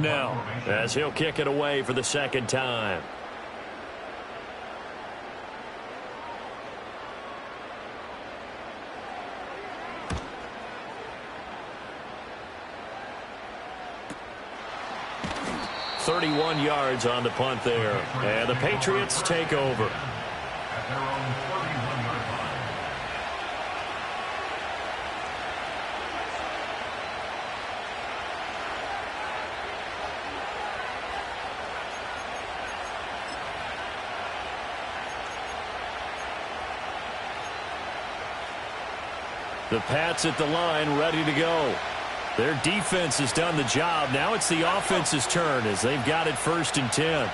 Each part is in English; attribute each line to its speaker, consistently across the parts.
Speaker 1: now as he'll kick it away for the second time. .31 yards on the punt there. And the Patriots take over. The Pats at the line, ready to go. Their defense has done the job. Now it's the offense's turn as they've got it 1st and 10.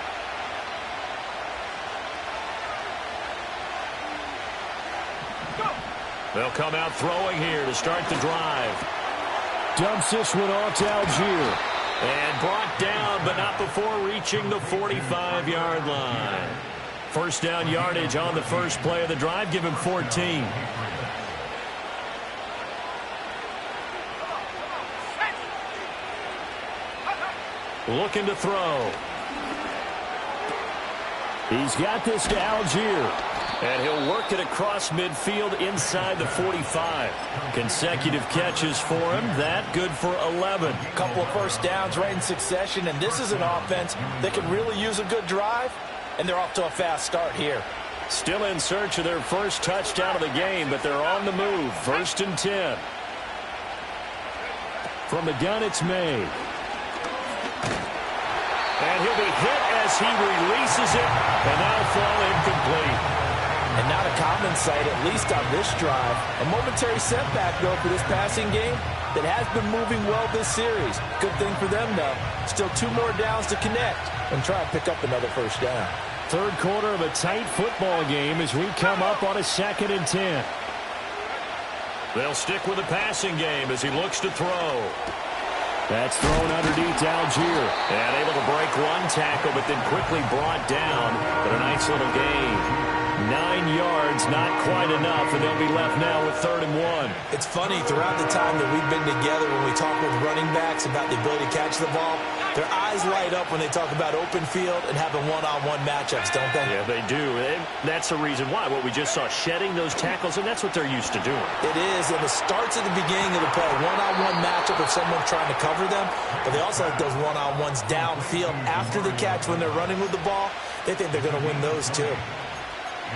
Speaker 1: They'll come out throwing here to start the drive. Dumps this one off to Algier. And brought down, but not before reaching the 45-yard line. First down yardage on the first play of the drive. Give him 14. Looking to throw. He's got this to Algier. And he'll work it across midfield inside the 45. Consecutive catches for him. That good for 11.
Speaker 2: A couple of first downs right in succession. And this is an offense that can really use a good drive. And they're off to a fast start here.
Speaker 1: Still in search of their first touchdown of the game, but they're on the move. 1st and 10. From the gun, it's May. And he'll be hit as he releases it, and that'll fall incomplete.
Speaker 2: And not a common sight, at least on this drive. A momentary setback, though, for this passing game that has been moving well this series. Good thing for them, though. Still 2 more downs to connect and try and pick up another first down.
Speaker 1: Third quarter of a tight football game as we come up on a 2nd and 10. They'll stick with the passing game as he looks to throw. That's thrown underneath to Algier. And able to break one tackle, but then quickly brought down. But a nice little gain. 9 yards, not quite enough, and they'll be left now with 3rd and 1.
Speaker 2: It's funny, throughout the time that we've been together, when we talk with running backs about the ability to catch the ball, their eyes light up when they talk about open field and having one-on-one matchups, don't they?
Speaker 1: Yeah, they do. And that's the reason why. What we just saw, shedding those tackles, and that's what they're used to doing.
Speaker 2: It is, and it starts at the beginning of the play. One-on-one matchup if someone's trying to cover them, but they also have those one-on-ones downfield after the catch when they're running with the ball. They think they're going to win those too.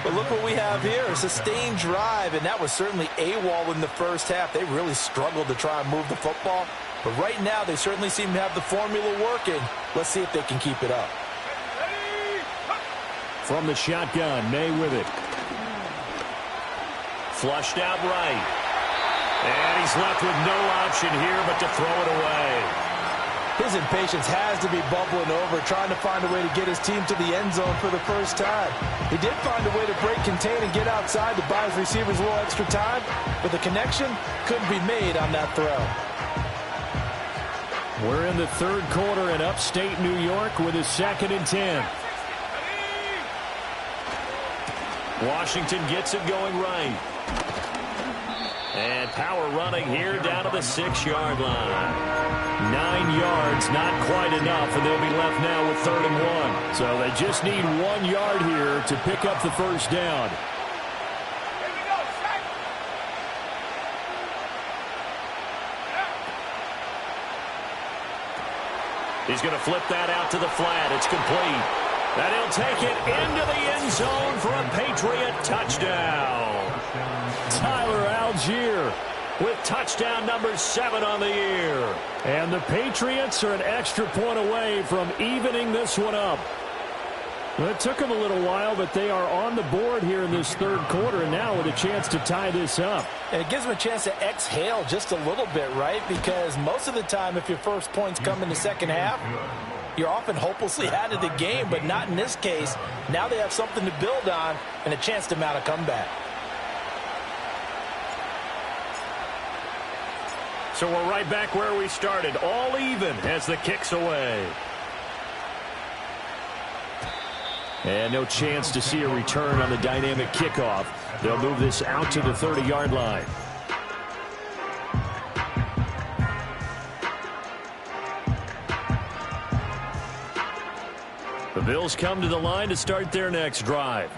Speaker 2: But look what we have here, a sustained drive, and that was certainly AWOL in the first half. They really struggled to try and move the football. But right now, they certainly seem to have the formula working. Let's see if they can keep it up.
Speaker 1: From the shotgun, May with it. Flushed out right. And he's left with no option here but to throw it away.
Speaker 2: His impatience has to be bubbling over, trying to find a way to get his team to the end zone for the first time. He did find a way to break, contain, and get outside to buy his receivers a little extra time, but the connection couldn't be made on that throw.
Speaker 1: We're in the third quarter in upstate New York with a 2nd and 10. Washington gets it going right. And power running here down to the 6-yard line. 9 yards, not quite enough, and they'll be left now with 3rd and 1. So they just need 1 yard here to pick up the first down. He's going to flip that out to the flat. It's complete. And he'll take it into the end zone for a Patriot touchdown. Tyler Algier with touchdown number 7 on the year. And the Patriots are an extra point away from evening this one up. Well, it took them a little while, but they are on the board here in this third quarter, and now with a chance to tie this up.
Speaker 2: And it gives them a chance to exhale just a little bit, right? Because most of the time, if your first points come in the second half, you're often hopelessly out of the game, but not in this case. Now they have something to build on and a chance to mount a comeback.
Speaker 1: So we're right back where we started, all even as the kick's away. And no chance to see a return on the dynamic kickoff. They'll move this out to the 30-yard line. The Bills come to the line to start their next drive.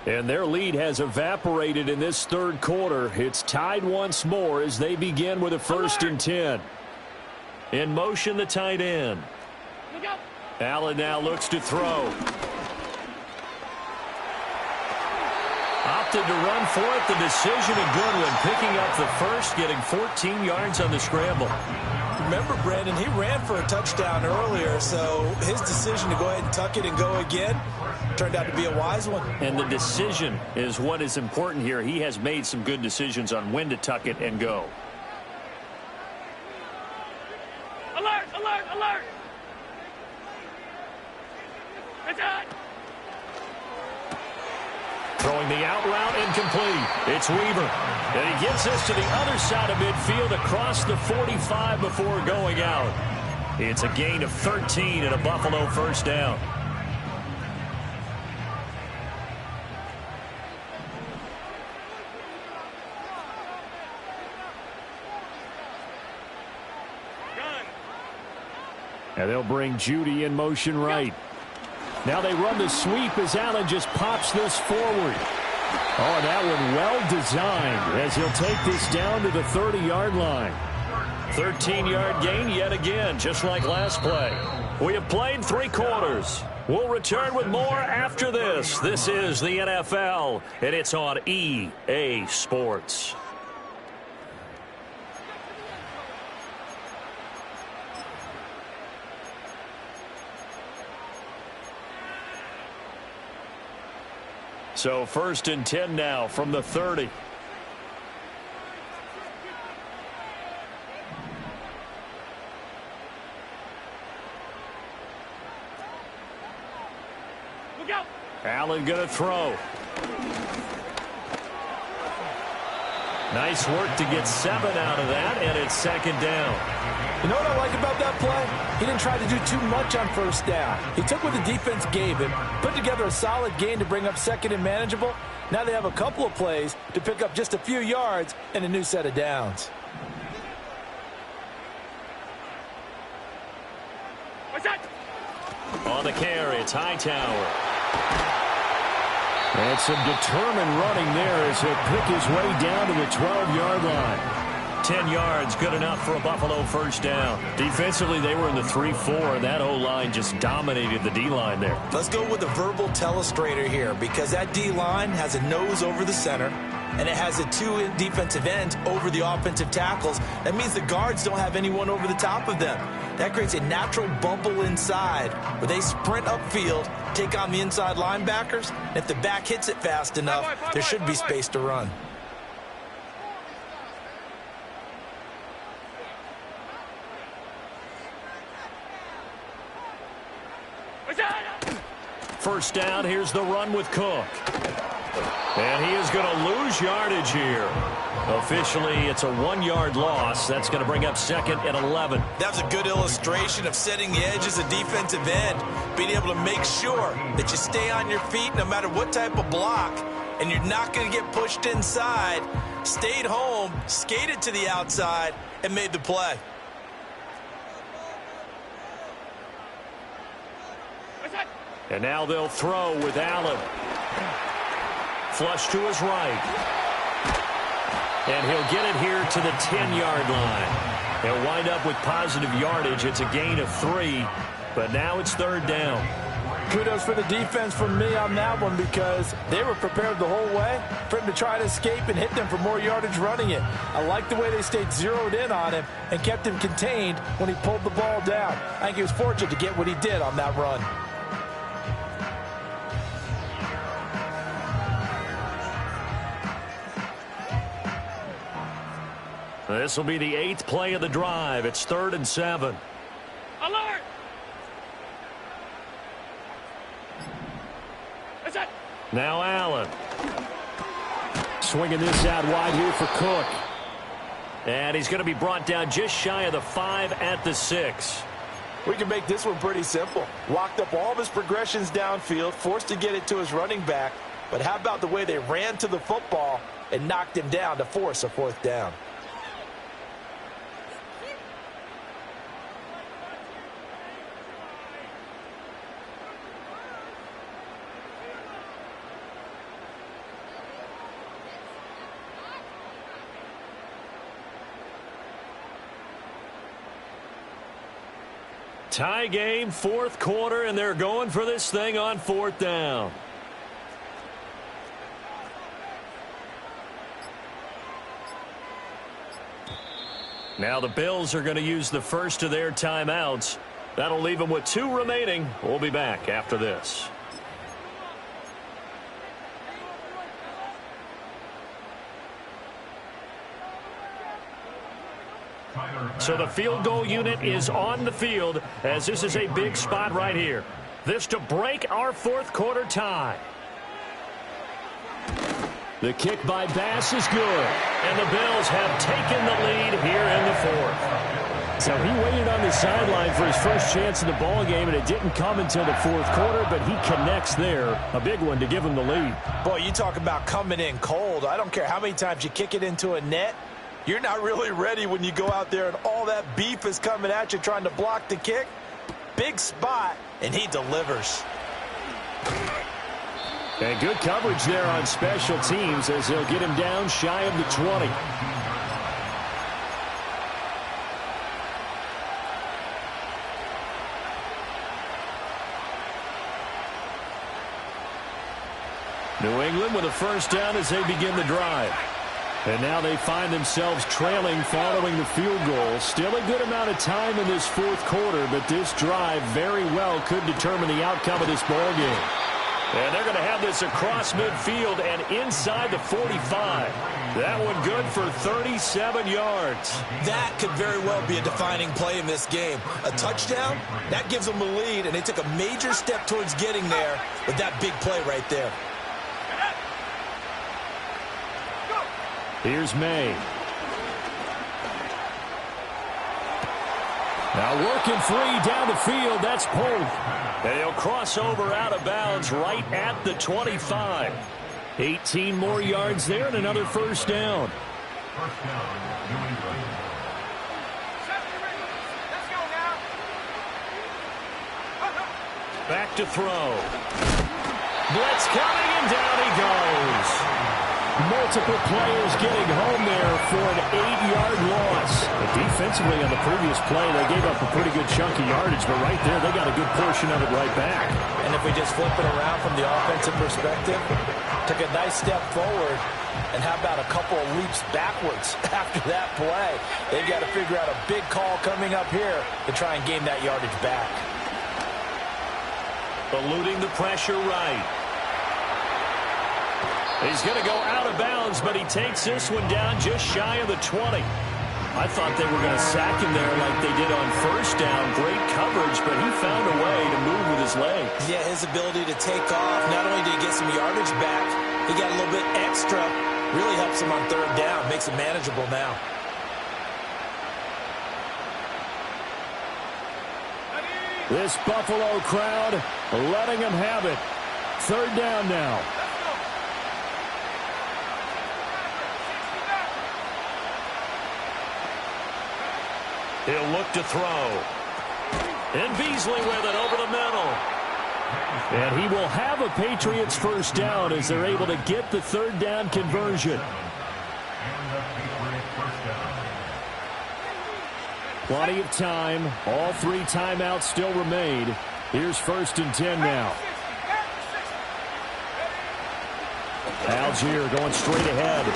Speaker 1: And their lead has evaporated in this third quarter. It's tied once more as they begin with a 1st and 10. In motion, the tight end. Allen now looks to throw. Opted to run for it. The decision a good one. Picking up the first, getting 14 yards on the scramble.
Speaker 2: Remember, Brandon, he ran for a touchdown earlier, so his decision to go ahead and tuck it and go again turned out to be a wise one.
Speaker 1: And the decision is what is important here. He has made some good decisions on when to tuck it and go.
Speaker 3: Alert, alert, alert! It's on!
Speaker 1: Throwing the out route incomplete. It's Weaver. And he gets this to the other side of midfield across the 45 before going out. It's a gain of 13 and a Buffalo 1st down. And they'll bring Judy in motion right. Now they run the sweep as Allen just pops this forward. Oh, that one well designed as he'll take this down to the 30-yard line. 13-yard gain yet again, just like last play. We have played 3 quarters. We'll return with more after this. This is the NFL, and it's on EA Sports. So 1st and 10 now from the 30.
Speaker 3: Look out!
Speaker 1: Allen going to throw. Nice work to get 7 out of that, and it's 2nd down.
Speaker 2: You know what I like about that play? He didn't try to do too much on 1st down. He took what the defense gave him, put together a solid gain to bring up 2nd and manageable. Now they have a couple of plays to pick up just a few yards and a new set of downs.
Speaker 3: What's that?
Speaker 1: On the carry, it's Hightower. And some determined running there as he'll pick his way down to the 12-yard line. 10 yards, good enough for a Buffalo 1st down. Defensively, they were in the 3-4, and that O-line just dominated the D-line there.
Speaker 2: Let's go with a verbal telestrator here because that D-line has a nose over the center, and it has a 2 defensive ends over the offensive tackles. That means the guards don't have anyone over the top of them. That creates a natural bubble inside where they sprint upfield, take on the inside linebackers, and if the back hits it fast enough, there should be space to run.
Speaker 1: First down, here's the run with Cook. And he is going to lose yardage here. Officially, it's a 1-yard loss. That's going to bring up 2nd and 11.
Speaker 2: That was a good illustration of setting the edge as a defensive end, being able to make sure that you stay on your feet no matter what type of block, and you're not going to get pushed inside. Stayed home, skated to the outside, and made the play.
Speaker 1: And now they'll throw with Allen. Flush to his right. And he'll get it here to the 10-yard line. He'll wind up with positive yardage. It's a gain of 3, but now it's 3rd down.
Speaker 2: Kudos for the defense from me on that one because they were prepared the whole way for him to try to escape and hit them for more yardage running it. I like the way they stayed zeroed in on him and kept him contained when he pulled the ball down. I think he was fortunate to get what he did on that run.
Speaker 1: This will be the 8th play of the drive. It's 3rd and 7.
Speaker 3: Alert! What's that?
Speaker 1: Now Allen. Swinging this out wide here for Cook. And he's going to be brought down just shy of the 5 at the 6.
Speaker 4: We can make this one pretty simple. Walked up all of his progressions downfield, forced to get it to his running back. But how about the way they ran to the football and knocked him down to force a 4th down?
Speaker 1: Tie game, fourth quarter, and they're going for this thing on fourth down. Now the Bills are going to use the first of their timeouts. That'll leave them with 2 remaining. We'll be back after this. So the field goal unit is on the field as this is a big spot right here. This to break our fourth quarter tie. The kick by Bass is good, and the Bills have taken the lead here in the fourth. So he waited on the sideline for his first chance in the ball game, and it didn't come until the fourth quarter, but he connects there. A big one to give him the lead.
Speaker 4: Boy, you talk about coming in cold. I don't care how many times you kick it into a net. You're not really ready when you go out there and all that beef is coming at you trying to block the kick. Big spot, and he delivers.
Speaker 1: And good coverage there on special teams as he'll get him down shy of the 20. New England with a first down as they begin the drive. And now they find themselves trailing following the field goal. Still a good amount of time in this fourth quarter, but this drive very well could determine the outcome of this ball game. And they're going to have this across midfield and inside the 45. That one good for 37 yards.
Speaker 2: That could very well be a defining play in this game. A touchdown, that gives them a lead, and they took a major step towards getting there with that big play right there.
Speaker 1: Here's May. Now working free down the field. That's Polk. And he'll cross over out of bounds right at the 25. 18 more yards there and another first down.
Speaker 3: First down, New England. Let's go now.
Speaker 1: Back to throw. Blitz coming, and down he goes. Multiple players getting home there for an 8-yard loss. But defensively on the previous play, they gave up a pretty good chunk of yardage, but right there, they got a good portion of it right back.
Speaker 4: And if we just flip it around from the offensive perspective, took a nice step forward, and how about a couple of leaps backwards after that play? They've got to figure out a big call coming up here to try and gain that yardage back.
Speaker 1: Eluding the pressure right. He's going to go out of bounds, but he takes this one down just shy of the 20. I thought they were going to sack him there like they did on first down. Great coverage, but he found a way to move with his legs.
Speaker 2: Yeah, his ability to take off, not only did he get some yardage back, he got a little bit extra. Really helps him on third down, makes it manageable now.
Speaker 1: This Buffalo crowd letting him have it. Third down now. He'll look to throw. And Beasley with it over the middle. And he will have a Patriots first down as they're able to get the third down conversion. Plenty of time. All 3 timeouts still remain. Here's 1st and 10 now. Algier going straight ahead.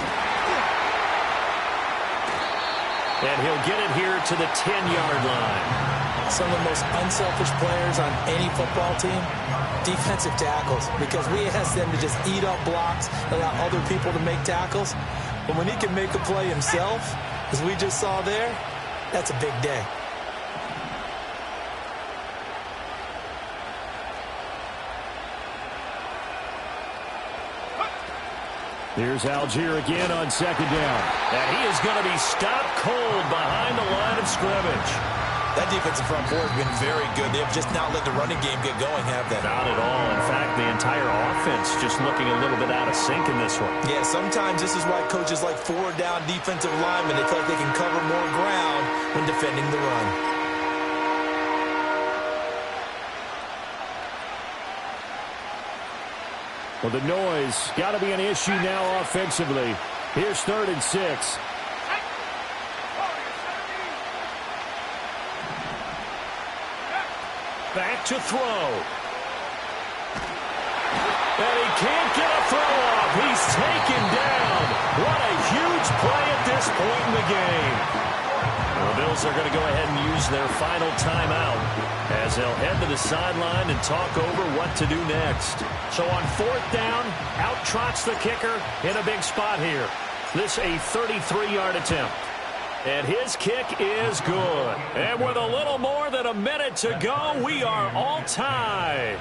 Speaker 1: And he'll get it here to the 10-yard line.
Speaker 2: Some of the most unselfish players on any football team, defensive tackles, because we ask them to just eat up blocks, allow other people to make tackles. But when he can make a play himself, as we just saw there, that's a big day.
Speaker 1: Here's Algier again on second down. And he is going to be stopped cold behind the line of scrimmage.
Speaker 2: That defensive front four has been very good. They have just not let the running game get going, have they?
Speaker 1: Not at all. In fact, the entire offense just looking a little bit out of sync in this one.
Speaker 2: Yeah, sometimes this is why coaches like 4-down defensive linemen. They feel like they can cover more ground when defending the run.
Speaker 1: Well, the noise got to be an issue now offensively. Here's 3rd and 6. Back to throw. And he can't get a throw off. He's taken down. What a huge play at this point in the game. The Bills are going to go ahead and use their final timeout as they'll head to the sideline and talk over what to do next. So on fourth down, out trots the kicker in a big spot here. This a 33-yard attempt. And his kick is good. And with a little more than a minute to go, we are all tied.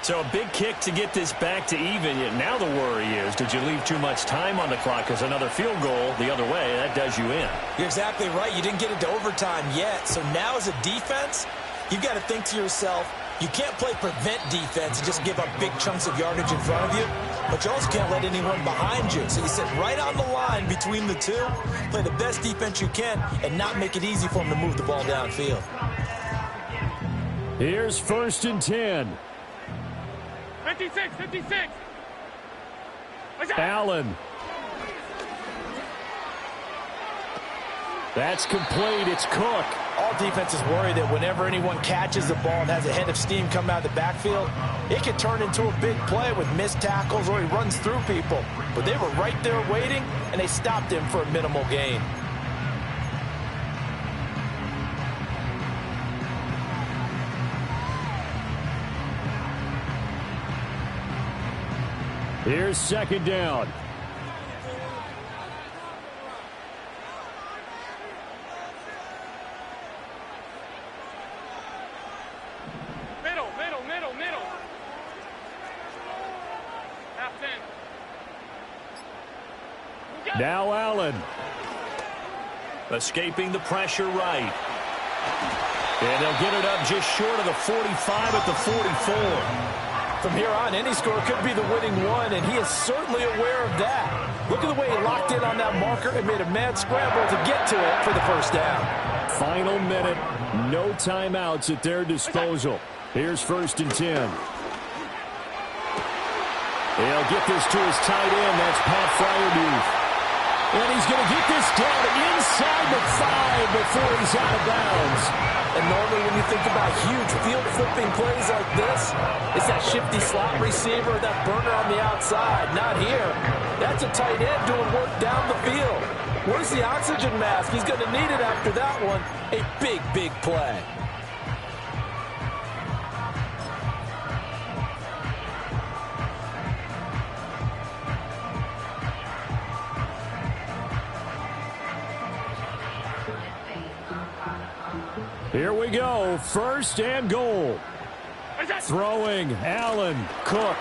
Speaker 1: So a big kick to get this back to even. Yet now the worry is, did you leave too much time on the clock? Because another field goal the other way, that does you in.
Speaker 2: You're exactly right. You didn't get into overtime yet. So now as a defense, you've got to think to yourself, you can't play prevent defense and just give up big chunks of yardage in front of you. But you also can't let anyone behind you. So you sit right on the line between the two, play the best defense you can, and not make it easy for them to move the ball downfield.
Speaker 1: Here's 1st and 10.
Speaker 3: 56.
Speaker 1: Allen. That's complete. It's Cook.
Speaker 4: All defenses worry that whenever anyone catches the ball and has a head of steam come out of the backfield, it can turn into a big play with missed tackles or he runs through people. But they were right there waiting, and they stopped him for a minimal gain.
Speaker 1: Here's 2nd down.
Speaker 3: Middle. Half 10.
Speaker 1: Now Allen. Escaping the pressure right. And they'll get it up just short of the 45 at the 44.
Speaker 4: From here on, any score could be the winning one, and he is certainly aware of that. Look at the way he locked in on that marker and made a mad scramble to get to it for the first down.
Speaker 1: Final minute, no timeouts at their disposal. Here's 1st and 10. He'll get this to his tight end. That's Pat Freiermuth. And he's going to get this down inside the 5 before he's out of bounds.
Speaker 4: And normally when you think about huge field-flipping plays like this, it's that shifty slot receiver, that burner on the outside. Not here. That's a tight end doing work down the field. Where's the oxygen mask? He's going to need it after that one. A big, big play.
Speaker 1: Here we go. 1st and goal. Throwing. Allen. Cook.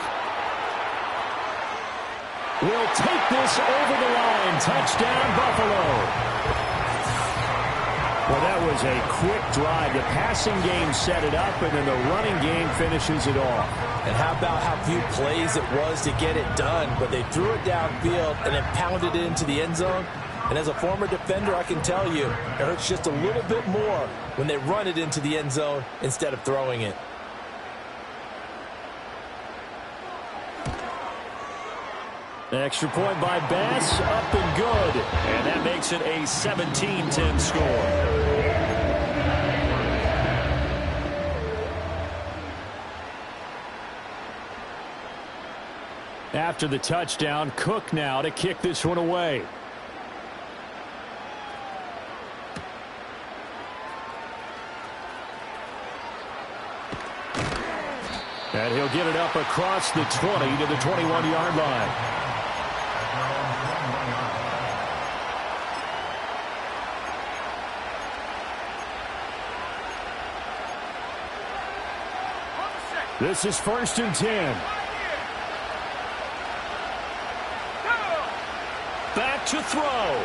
Speaker 1: Will take this over the line. Touchdown, Buffalo. Well, that was a quick drive. The passing game set it up, and then the running game finishes it off.
Speaker 4: And how about how few plays it was to get it done, but they threw it downfield and then pounded it into the end zone. And as a former defender, I can tell you, it hurts just a little bit more when they run it into the end zone instead of throwing it.
Speaker 1: Extra point by Bass, up and good. And that makes it a 17-10 score. After the touchdown, Cook now to kick this one away. And he'll get it up across the 20 to the 21-yard line. This is 1st and 10. Back to throw.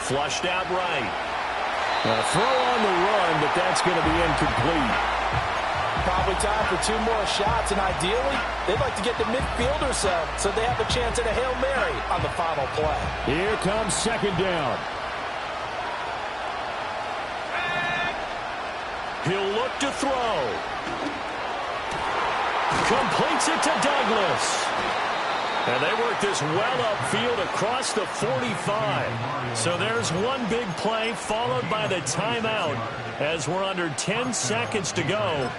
Speaker 1: Flushed out right. A throw on the run, but that's going to be incomplete.
Speaker 4: Probably time for 2 more shots, and ideally, they'd like to get the midfield or so they have a chance at a Hail Mary on the final play.
Speaker 1: Here comes 2nd down. He'll look to throw. Completes it to Douglas. And they work this well upfield across the 45. So there's one big play followed by the timeout as we're under 10 seconds to go.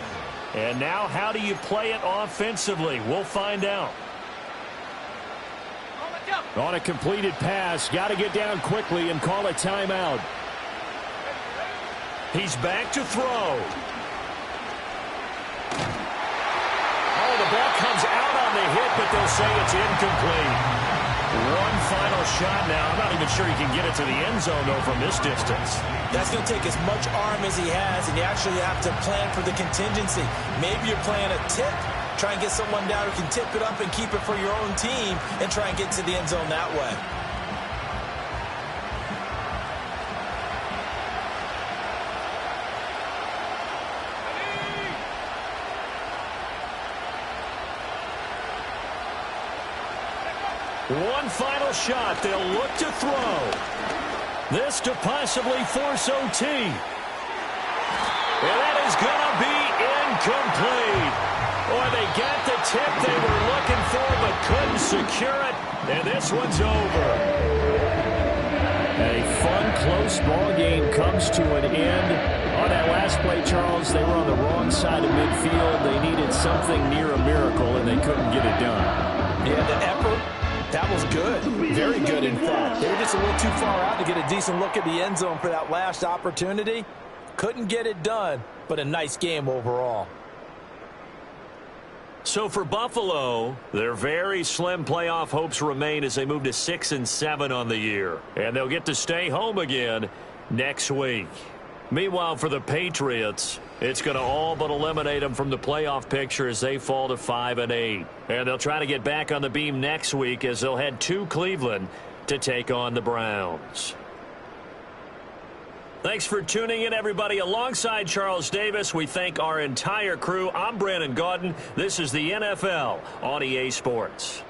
Speaker 1: And now how do you play it offensively? We'll find out. On a completed pass, got to get down quickly and call a timeout. He's back to throw. Oh, the ball comes out on the hit, but they'll say it's incomplete. One final shot now. I'm not even sure he can get it to the end zone, though, from this distance.
Speaker 2: That's going to take as much arm as he has, and you actually have to plan for the contingency. Maybe you're playing a tip. Try and get someone down who can tip it up and keep it for your own team and try and get to the end zone that way.
Speaker 1: One final shot. They'll look to throw. This to possibly force OT. And that is going to be incomplete. Boy, they got the tip they were looking for but couldn't secure it. And this one's over. A fun, close ball game comes to an end. On that last play, Charles, they were on the wrong side of midfield. They needed something near a miracle, and they couldn't get it done.
Speaker 2: Yeah, the effort. That was good. Very good, in fact. They were just a little too far out to get a decent look at the end zone for that last opportunity. Couldn't get it done, but a nice game overall.
Speaker 1: So for Buffalo, their very slim playoff hopes remain as they move to 6-7 on the year. And they'll get to stay home again next week. Meanwhile, for the Patriots, it's going to all but eliminate them from the playoff picture as they fall to 5-8. And they'll try to get back on the beam next week as they'll head to Cleveland to take on the Browns. Thanks for tuning in, everybody. Alongside Charles Davis, we thank our entire crew. I'm Brandon Gaudin. This is the NFL on EA Sports.